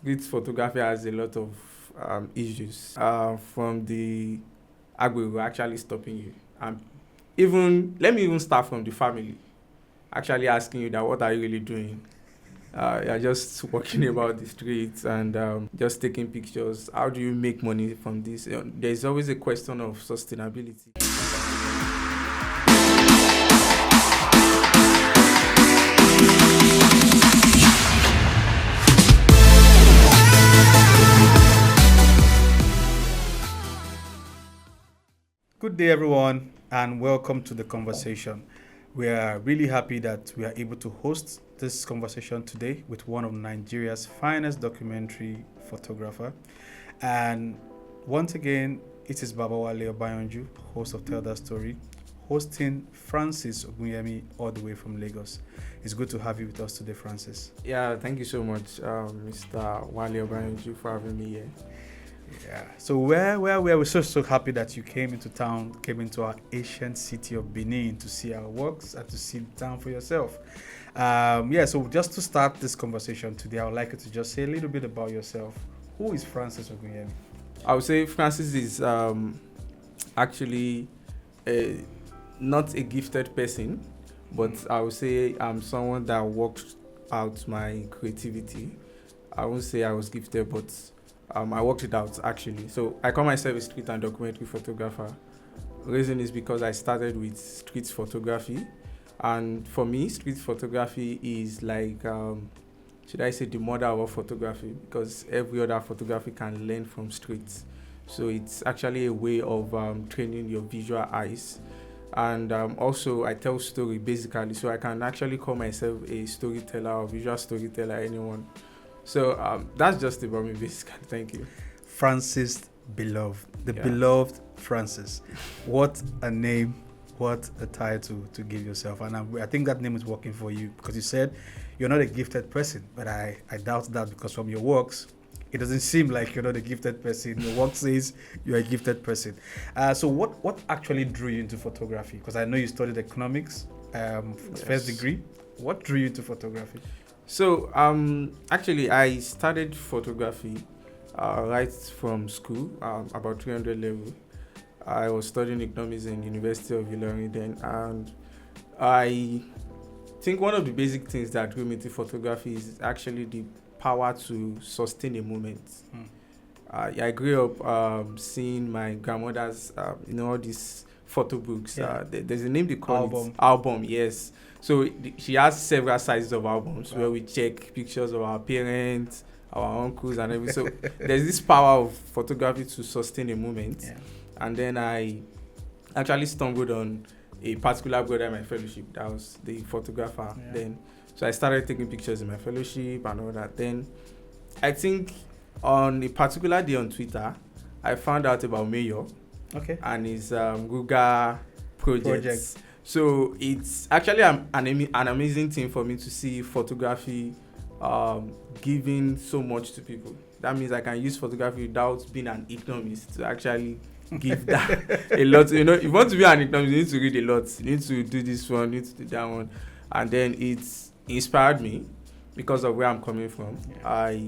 street photography has a lot of issues. From the algorithm actually stopping you, and even let me even start from the family actually asking you that what are you really doing? You're just walking about the streets and just taking pictures. How do you make money from this? There's always a question of sustainability. Good day, everyone, and welcome to The Conversation. We are really happy that we are able to host this conversation today with one of Nigeria's finest documentary photographer. And once again, it is Babawale Obayonju, host of TellThatStory, hosting Francis Ogunyemi all the way from Lagos. It's good to have you with us today, Francis. Yeah, thank you so much, Mr. Wale Obayonju, for having me here. Yeah. So we're so happy that you came into town, came into our ancient city of Benin to see our works and to see the town for yourself. So just to start this conversation today, I would like you to just say a little bit about yourself. Who is Francis Ogunyemi? I would say Francis is actually not a gifted person, but I would say I'm someone that worked out my creativity. I won't say I was gifted, but I worked it out actually. So I call myself a street and documentary photographer. Reason is because I started with street photography, and for me, street photography is like, should I say, the mother of all photography, because every other photography can learn from streets. So it's actually a way of training your visual eyes. And also I tell story basically, so I can actually call myself a storyteller or visual storyteller, anyone. So that's just about me basically. Thank you. Francis Beloved, beloved Francis. What a name, what a title to give yourself. And I think that name is working for you, because you said you're not a gifted person, but I doubt that, because from your works, it doesn't seem like you're not a gifted person. Your work says you're a gifted person. So what actually drew you into photography? Because I know you studied economics, first degree. What drew you into photography? So actually I started photography right from school, about 300 level. I was studying economics in University of Ilorin then, and I think one of the basic things that drew me to photography is actually the power to sustain a moment. I grew up seeing my grandmother's, all these photo books. There's a name they call it album. Yes. So she has several sizes of albums where we check pictures of our parents, our uncles, and everything. So there's this power of photography to sustain a moment. Yeah. And then I actually stumbled on a particular brother in my fellowship that was the photographer then. So I started taking pictures in my fellowship and all that. Then I think on a particular day on Twitter, I found out about Mayor and his Google projects. So it's actually an amazing thing for me to see photography giving so much to people. That means I can use photography without being an economist to actually give that a lot. If you want to be an economist, you need to read a lot. You need to do this one, you need to do that one. And then it's inspired me because of where I'm coming from. Yeah.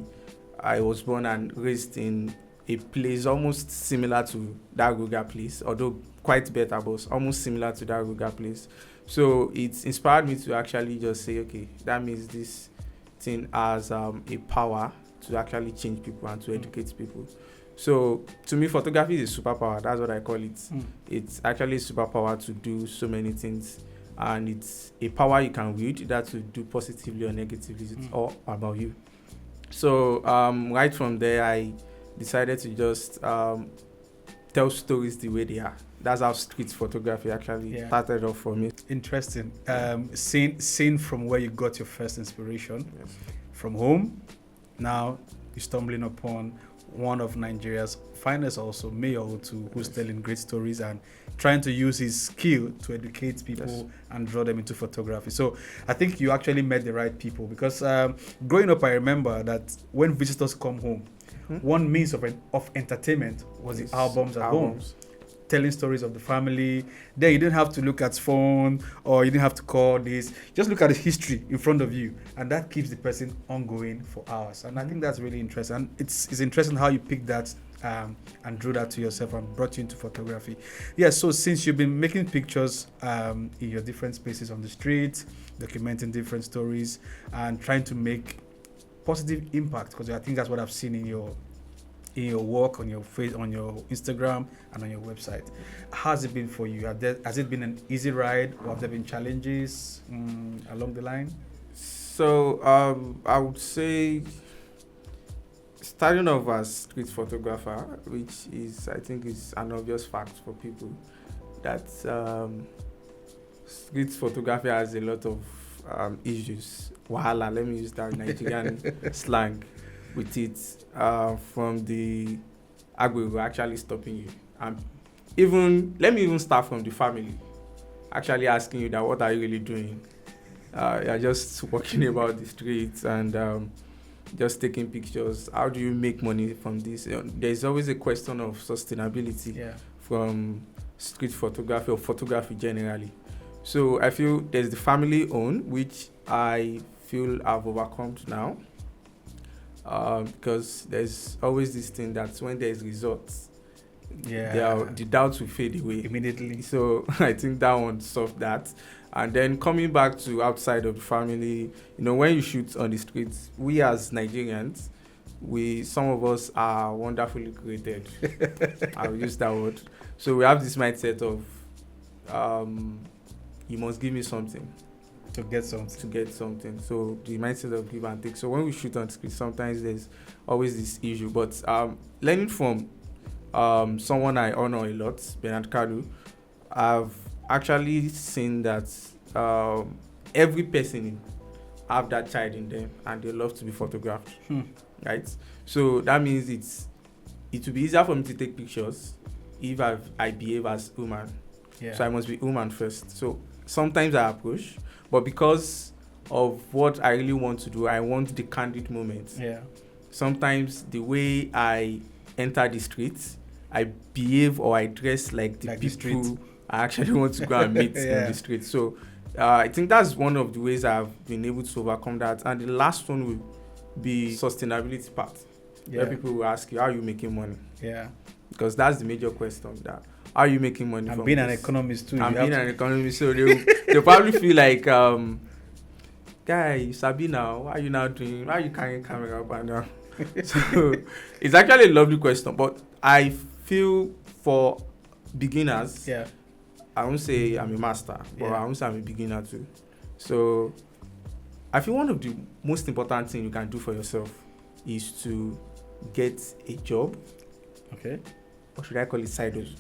I was born and raised in a place almost similar to that Ruga place, although quite better, but almost similar to that Ruga place. So it's inspired me to actually just say, okay, that means this thing has a power to actually change people and to educate people. So to me, photography is a superpower. That's what I call it. It's actually a superpower to do so many things. And it's a power you can wield, either to do positively or negatively. It's all about you. So right from there, I decided to just tell stories the way they are. That's how street photography actually started off for me. Interesting. Seeing from where you got your first inspiration, from home, now you're stumbling upon one of Nigeria's finest also, Mayor Otu, who's telling great stories and trying to use his skill to educate people and draw them into photography. So I think you actually met the right people, because growing up, I remember that when visitors come home, one means of entertainment was the albums at home. telling stories of the family. Then you don't have to look at phone or you don't have to call this. Just look at the history in front of you, and that keeps the person ongoing for hours. And I think that's really interesting. And it's interesting how you pick that and drew that to yourself and brought you into photography. Yeah. So since you've been making pictures in your different spaces on the street, documenting different stories, and trying to make positive impact, because I think that's what I've seen in your work, on your face, on your Instagram, and on your website. How's it been for you? Has it been an easy ride, or have there been challenges along the line? So I would say starting off as street photographer, which is, I think, is an obvious fact for people, that street photography has a lot of issues. Wahala, let me use that Nigerian slang with it, from the Agbo actually stopping you. Let me even start from the family actually asking you that, what are you really doing? You're just walking about the streets and just taking pictures. How do you make money from this? There's always a question of sustainability from street photography or photography generally. So I feel there's the family own, which I feel I've overcome now. Because there's always this thing that when there's results, the doubts will fade away immediately. So I think that one solved that. And then coming back to outside of the family, when you shoot on the streets, we as Nigerians, some of us are wonderfully created. I'll use that word. So we have this mindset of you must give me something to get something. So the mindset of give and take. So when we shoot on screen, sometimes there's always this issue. But learning from someone I honor a lot, Bernard Kalu, I've actually seen that every person have that child in them and they love to be photographed. Right? So that means it will be easier for me to take pictures if I behave as human. So I must be human first. So sometimes I approach, but because of what I really want to do, I want the candid moment. Sometimes the way I enter the streets, I behave or I dress like the people I actually want to go and meet in the street. So I think that's one of the ways I've been able to overcome that. And the last one will be sustainability part. Where people will ask you, how are you making money? Because that's the major question. That how are you making money? I'm being an economist too. I'm being an economist, so they'll probably feel like, guy, you sabi now. What are you now doing? Why are you carrying camera up and down? So it's actually a lovely question, but I feel for beginners, I won't say I'm a master, but I won't say I'm a beginner too. So I feel one of the most important things you can do for yourself is to get a job. Or should I call it side hustle?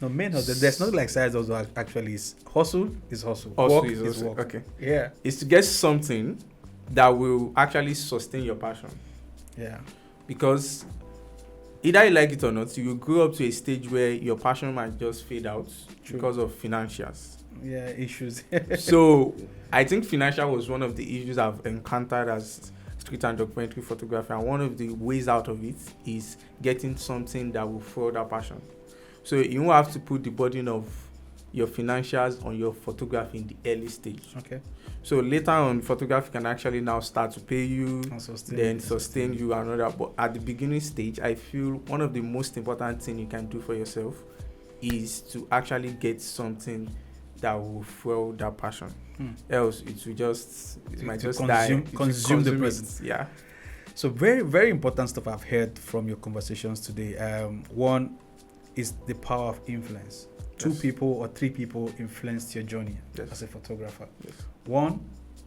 No, there's nothing like side hustle actually. Hustle is hustle. Work is work. Okay. It's to get something that will actually sustain your passion. Because either you like it or not, you will grow up to a stage where your passion might just fade out because of financials. Issues. So I think financial was one of the issues I've encountered as street and documentary photographer, and one of the ways out of it is getting something that will fuel that passion. So you won't have to put the burden of your financials on your photography in the early stage. So later on, photography can actually now start to pay you, sustain you and all that. But at the beginning stage, I feel one of the most important things you can do for yourself is to actually get something that will fuel that passion. Else it might just die. Consume the present. So very, very important stuff I've heard from your conversations today. One is the power of influence. 2 people or 3 people influenced your journey as a photographer. One,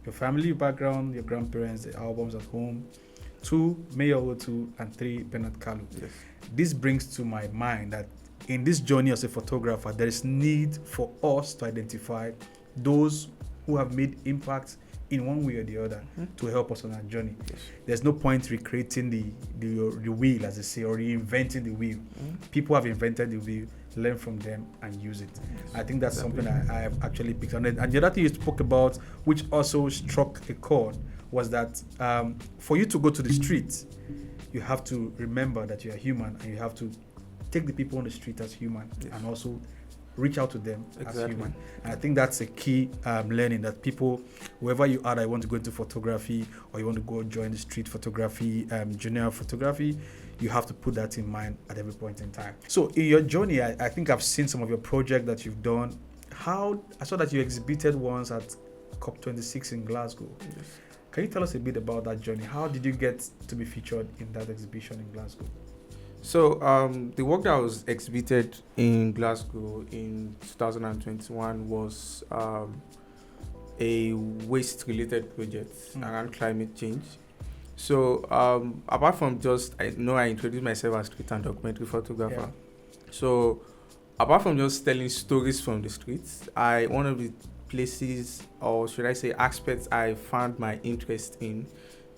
your family background, your grandparents, the albums at home. 2, Mayor O2, and 3, Bernard Kalu. This brings to my mind that in this journey as a photographer, there is need for us to identify those who have made impact in one way or the other to help us on our journey. There's no point recreating the wheel, as they say, or reinventing the wheel. People have invented the wheel. Learn from them and use it. I think that's something I have actually picked on. And the other thing you spoke about, which also struck a chord, was that for you to go to the streets, you have to remember that you are human and you have to take the people on the street as human, Yes. and also reach out to them as Exactly. human. And I think that's a key learning, that people, wherever you are, that you want to go into photography, or you want to go join the street photography, junior photography, you have to put that in mind at every point in time. So in your journey, I think I've seen some of your projects that you've done. I saw that you exhibited once at COP26 in Glasgow. Yes. Can you tell us a bit about that journey? How did you get to be featured in that exhibition in Glasgow? So the work that was exhibited in Glasgow in 2021 was a waste-related project around climate change. So apart from I introduced myself as street and documentary photographer. Yeah. So apart from just telling stories from the streets, one of the places, or should I say aspects, I found my interest in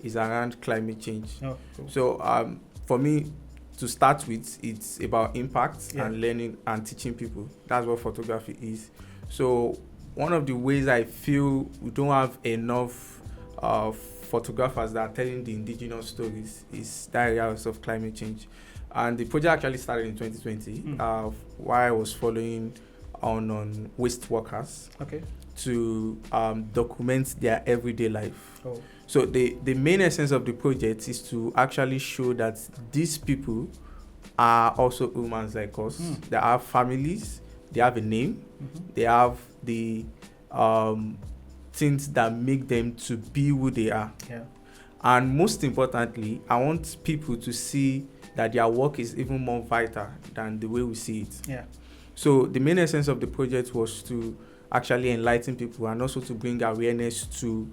is around climate change. Oh, cool. So for me, to start with, it's about impact and learning and teaching people. That's what photography is. So one of the ways I feel we don't have enough photographers that are telling the indigenous stories is that area of climate change. And the project actually started in 2020 while I was following on waste workers to document their everyday life. Oh. So the main essence of the project is to actually show that these people are also humans like us. They have families, they have a name, they have the things that make them to be who they are. Yeah. And most importantly, I want people to see that their work is even more vital than the way we see it. Yeah. So the main essence of the project was to actually enlighten people and also to bring awareness to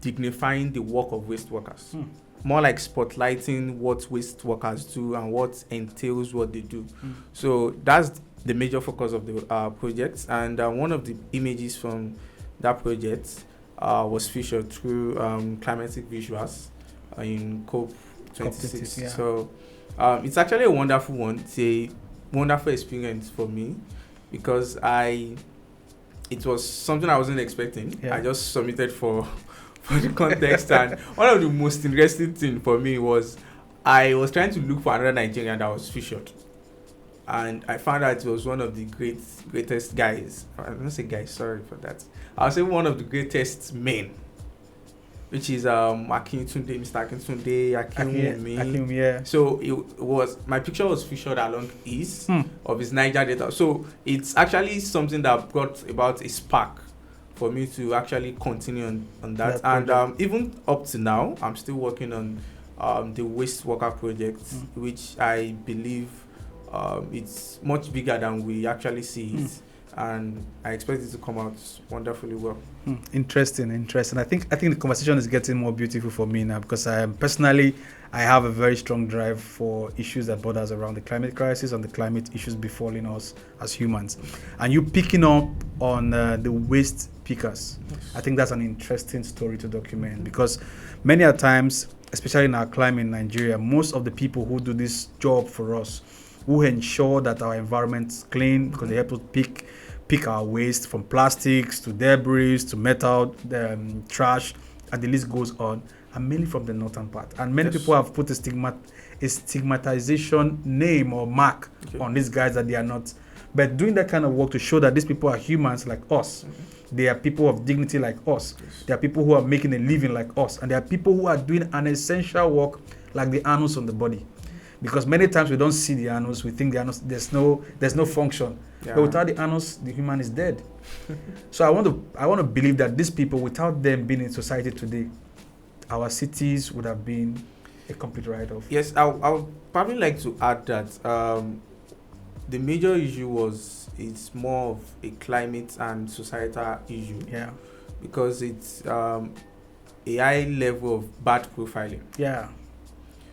dignifying the work of waste workers. More like spotlighting what waste workers do and what entails what they do. So that's the major focus of the project. And one of the images from that project was featured through climatic visuals in COP26. Yeah. So it's actually a wonderful one. It's a wonderful experience for me because it was something I wasn't expecting. Yeah. I just submitted for the context, and one of the most interesting thing for me was I was trying to look for another Nigerian that was featured, and I found out it was one of the greatest guys. I don't say guys, sorry for that. I'll say one of the greatest men, which is Mr. Akintunde Akim, yeah. So my picture was featured along east of his Niger Delta. So it's actually something that brought about a spark for me to actually continue on that. And even up to now, I'm still working on the waste worker project, which I believe it's much bigger than we actually see it. And I expect it to come out wonderfully well. Interesting. I think the conversation is getting more beautiful for me now, because I have a very strong drive for issues that borders around the climate crisis and the climate issues befalling us as humans. And you picking up on the waste pickers, I think that's an interesting story to document, because many a times, especially in our climate in Nigeria, most of the people who do this job for us, who ensure that our environment's clean, because they help us pick our waste from plastics to debris to metal, trash, and the list goes on, and mainly from the northern part. And many people have put a stigmatization name or mark on these guys that they are not. But doing that kind of work to show that these people are humans like us. They are people of dignity like us. They are people who are making a living like us. And there are people who are doing an essential work like the annals on the body. Because many times we don't see the annals, we think the annals, there's no function. But without the annals, the human is dead. So I want to believe that these people, without them being in society today, our cities would have been a complete write-off. Yes, I would probably like to add that the major issue it's more of a climate and societal issue. Yeah. Because it's a high level of bad profiling. Yeah.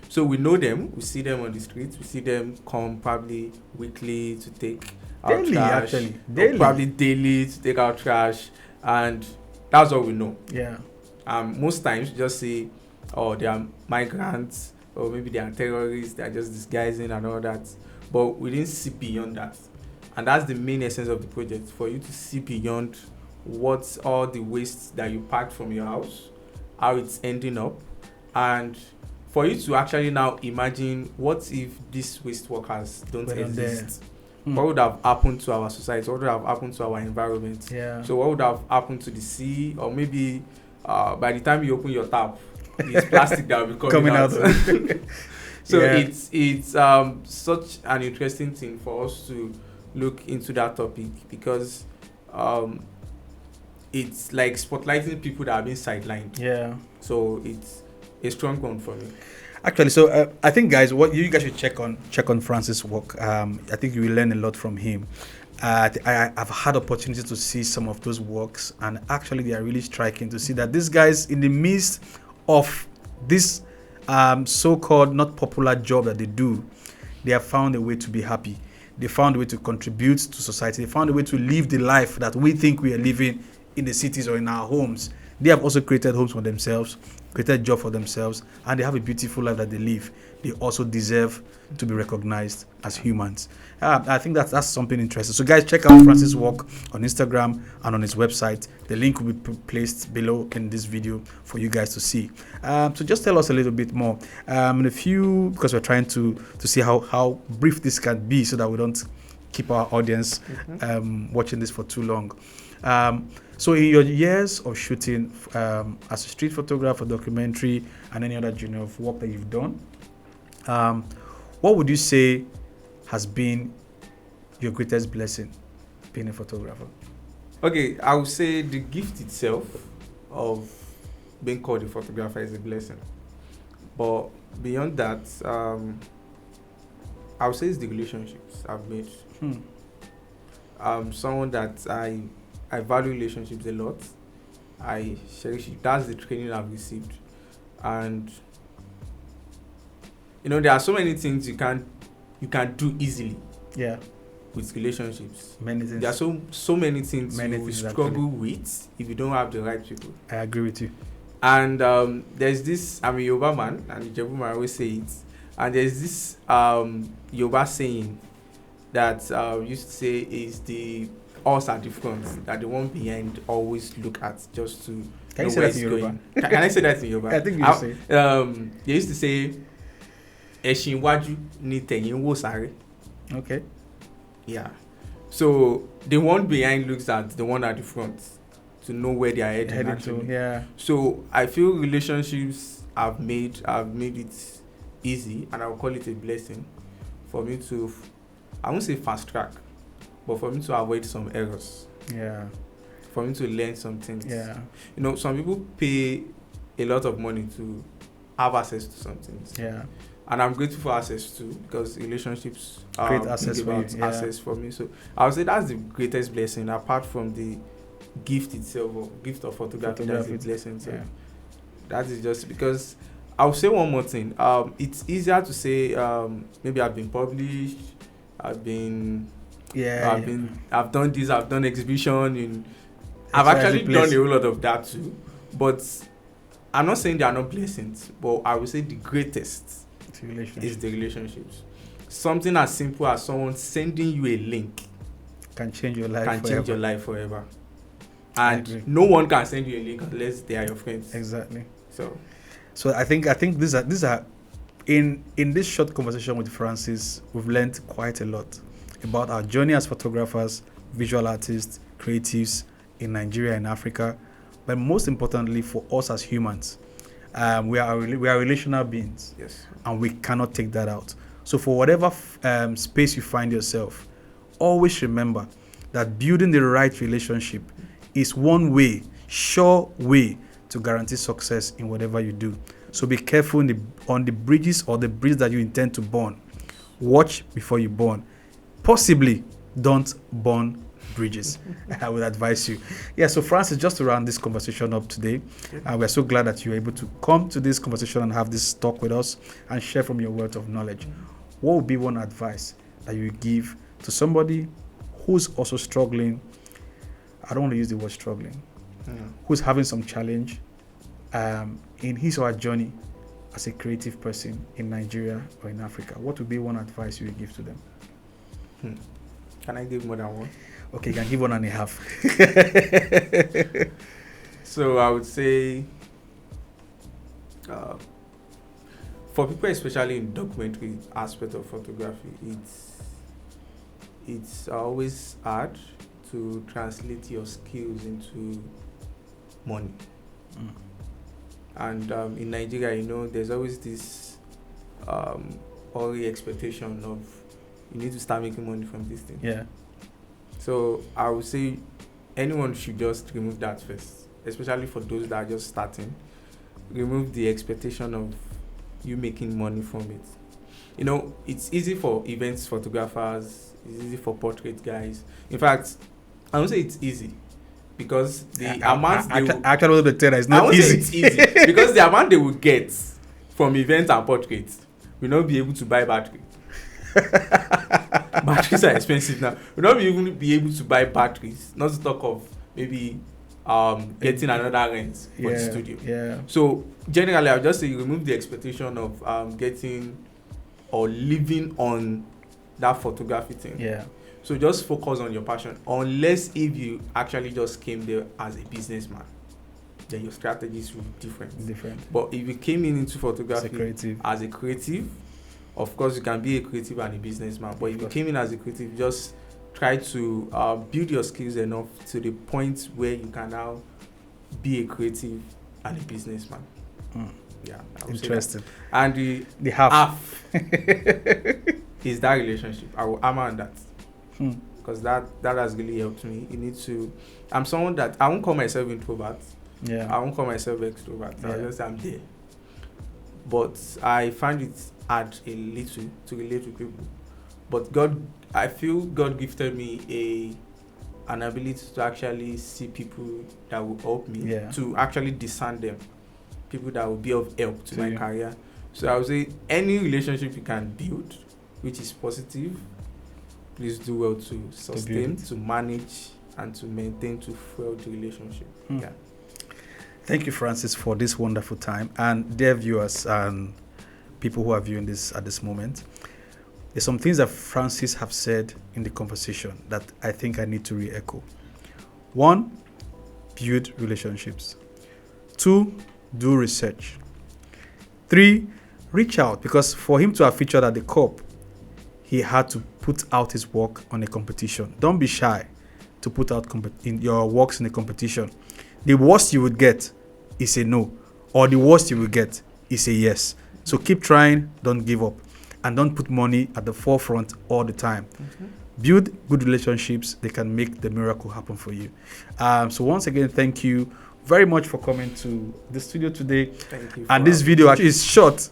So we know them, we see them on the streets, we see them come probably weekly to take our trash. Daily. Probably daily to take our trash, and that's all we know. Yeah. Most times you just say, oh, they are migrants, or maybe they are terrorists, they are just disguising and all that. But we didn't see beyond that. And that's the main essence of the project, for you to see beyond what's all the waste that you packed from your house, how it's ending up, and for you to actually now imagine what if these waste workers don't But on there. exist. What would have happened to our society? What would have happened to our environment? Yeah. So what would have happened to the sea? Or maybe by the time you open your tap, it's plastic that will be coming out. So Yeah. it's such an interesting thing for us to look into that topic, because it's like spotlighting people that have been sidelined. Yeah. So it's a strong one for me. Actually, so I think, guys, what you guys should check on Francis' work. I think you will learn a lot from him. I've had opportunity to see some of those works, and actually they are really striking to see that these guys, in the midst of this so-called not popular job that they do, they have found a way to be happy. They found a way to contribute to society. They found a way to live the life that we think we are living in the cities or in our homes. They have also created homes for themselves, created a job for themselves, and they have a beautiful life that they live. They also deserve to be recognized as humans. I think that's something interesting. So guys, check out Francis' work on Instagram and on his website. The link will be placed below in this video for you guys to see. So just tell us a little bit more. In a few, because we're trying to see how brief this can be so that we don't keep our audience watching this for too long. So in your years of shooting as a street photographer, documentary, and any other genre of work that you've done, what would you say has been your greatest blessing being a photographer? Okay, I would say the gift itself of being called a photographer is a blessing. But beyond that, I would say it's the relationships I've made. Someone that I value relationships a lot. I cherish it. That's the training I've received. And there are so many things you can do easily. Yeah. With relationships. Many things. There are so many things you struggle actually with if you don't have the right people. I agree with you. And there's this, I'm a Yoruba man, and the Jebu man always say it. And there's this Yoruba saying that used to say is the us at the front, that the one behind always look at just to Can know you say where that in it's Yoruba? going. Can I say that in Yoruba? I think you should say. They used to say ẹṣin iwájú ni tẹ̀yìn wò sáré. Okay. Yeah. So the one behind looks at the one at the front to know where they are heading actually. To, yeah. So I feel relationships I've made it easy, and I'll call it a blessing for me to, I won't say fast track, but for me to avoid some errors. Yeah. For me to learn some things. Yeah. Some people pay a lot of money to have access to some things. Yeah. And I'm grateful for access too, because relationships create access for you. Yeah. Access for me. So I would say that's the greatest blessing, apart from the gift itself, or gift of photography. That's a blessing. So yeah. That is just because I'll say one more thing. It's easier to say maybe I've been published, I've done this, I've done exhibition, I've actually done a whole lot of that too. But I'm not saying they are not blessings, but I would say the greatest is the relationships. Something as simple as someone sending you a link can change your life forever. And no one can send you a link unless they are your friends. Exactly. So I think these are in this short conversation with Francis, we've learned quite a lot about our journey as photographers, visual artists, creatives in Nigeria and Africa, but most importantly for us as humans. We are relational beings. Yes. And we cannot take that out. So for whatever space you find yourself, always remember that building the right relationship is one way, sure way to guarantee success in whatever you do. So be careful on the bridges or the bridge that you intend to burn. Watch before you burn. Possibly don't burn bridges. I would advise you. Yeah, so Francis, just to round this conversation up today, we're so glad that you were able to come to this conversation and have this talk with us and share from your wealth of knowledge. What would be one advice that you would give to somebody who's also struggling? I don't want to use the word struggling. Who's having some challenge in his or her journey as a creative person in Nigeria or in Africa? What would be one advice you would give to them? Can I give more than one? Okay, you can give 1.5. So I would say, for people, especially in documentary aspect of photography, it's always hard to translate your skills into money. And in Nigeria, there's always this early expectation of you need to start making money from this thing. Yeah. So I would say anyone should just remove that first, especially for those that are just starting. Remove the expectation of you making money from it. It's easy for events photographers, it's easy for portrait guys. In fact, I won't say it's easy because the amount they will, actually the tell it's I not won't easy. say it's easy because the amount they will get from events and portraits will not be able to buy battery. Batteries are expensive now. We'll not even be able to buy batteries, not to talk of maybe getting another rent for the studio. Yeah. So generally, I'll just say remove the expectation of getting or living on that photography thing. Yeah. So just focus on your passion. Unless if you actually just came there as a businessman, then your strategies will be different. But if you came into photography as a creative, of course you can be a creative and a businessman. But if you came in as a creative, just try to build your skills enough to the point where you can now be a creative and a businessman. Yeah, interesting. And the half is that relationship. I will hammer on that because that has really helped me. You need to. I'm someone that I won't call myself introvert. Yeah. I won't call myself extrovert. Yeah. I just am there. But I find it hard a little to relate with people. But I feel God gifted me an ability to actually see people that will help me, to actually discern them, people that will be of help to my career. So I would say any relationship you can build, which is positive, please do well to sustain, to manage, and to maintain, to fuel the relationship. Yeah. Thank you, Francis, for this wonderful time. And dear viewers and people who are viewing this at this moment, there's some things that Francis have said in the conversation that I think I need to re-echo. 1, build relationships. 2, do research. 3, reach out, because for him to have featured at the COP, he had to put out his work on a competition. Don't be shy to put out in your works in a competition. The worst you would get is a no, or the worst you will get is a yes. So keep trying, don't give up, and don't put money at the forefront all the time. Build good relationships. They can make the miracle happen for you. So once again, thank you very much for coming to the studio today. Thank you. And this video actually is shot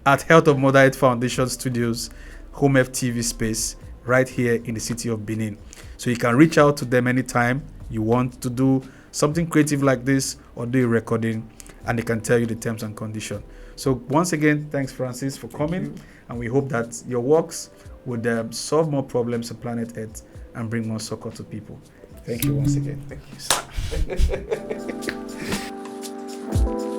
at Health of Motherhood Foundation Studios, Home FTV space, right here in the city of Benin. So you can reach out to them anytime you want to do something creative like this or do a recording, and they can tell you the terms and conditions. So once again, thanks, Francis, for coming, and we hope that your works would solve more problems on planet Earth and bring more succor to people. Thank you once again. Thank you, sir.